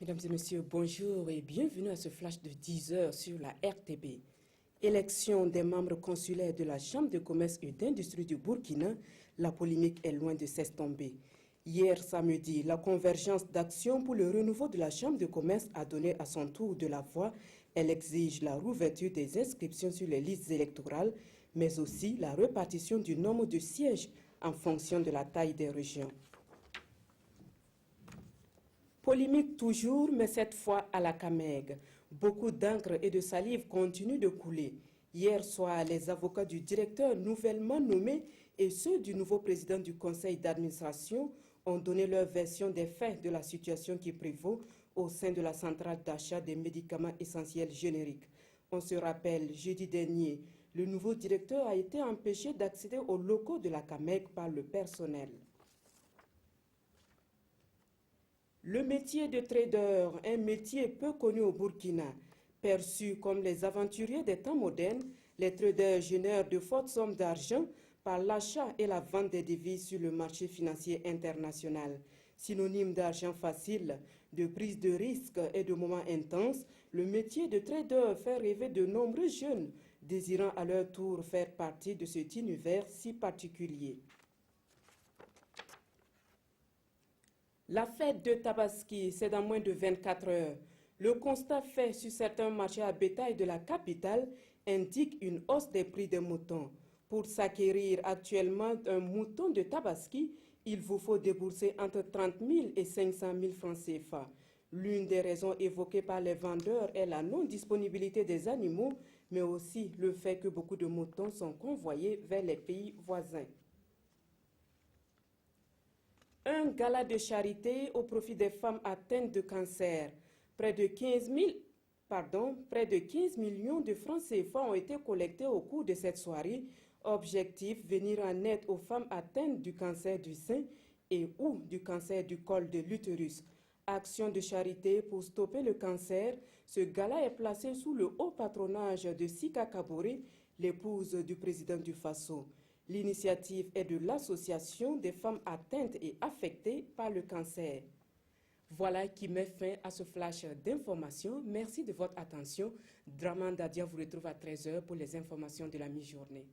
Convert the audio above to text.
Mesdames et messieurs, bonjour et bienvenue à ce flash de 10 heures sur la RTB. Élection des membres consulaires de la Chambre de commerce et d'industrie du Burkina, la polémique est loin de s'estomper. Hier samedi, la convergence d'action pour le renouveau de la Chambre de commerce a donné à son tour de la voix. Elle exige la rouverture des inscriptions sur les listes électorales, mais aussi la répartition du nombre de sièges en fonction de la taille des régions. Polémique toujours, mais cette fois à la Camègue. Beaucoup d'encre et de salive continuent de couler. Hier soir, les avocats du directeur nouvellement nommé et ceux du nouveau président du conseil d'administration ont donné leur version des faits de la situation qui prévaut au sein de la centrale d'achat des médicaments essentiels génériques. On se rappelle, jeudi dernier, le nouveau directeur a été empêché d'accéder aux locaux de la Camègue par le personnel. Le métier de trader, un métier peu connu au Burkina, perçu comme les aventuriers des temps modernes, les traders génèrent de fortes sommes d'argent par l'achat et la vente des devises sur le marché financier international. Synonyme d'argent facile, de prise de risque et de moments intenses, le métier de trader fait rêver de nombreux jeunes désirant à leur tour faire partie de cet univers si particulier. La fête de Tabaski, c'est dans moins de 24 heures. Le constat fait sur certains marchés à bétail de la capitale indique une hausse des prix des moutons. Pour s'acquérir actuellement un mouton de Tabaski, il vous faut débourser entre 30 000 et 500 000 francs CFA. L'une des raisons évoquées par les vendeurs est la non-disponibilité des animaux, mais aussi le fait que beaucoup de moutons sont convoyés vers les pays voisins. Un gala de charité au profit des femmes atteintes de cancer. Près de 15 millions de francs CFA ont été collectés au cours de cette soirée. Objectif, venir en aide aux femmes atteintes du cancer du sein et ou du cancer du col de l'utérus. Action de charité pour stopper le cancer. Ce gala est placé sous le haut patronage de Sika Kaboré, l'épouse du président du Faso. L'initiative est de l'Association des femmes atteintes et affectées par le cancer. Voilà qui met fin à ce flash d'informations. Merci de votre attention. Draman Dadia vous retrouve à 13 h pour les informations de la mi-journée.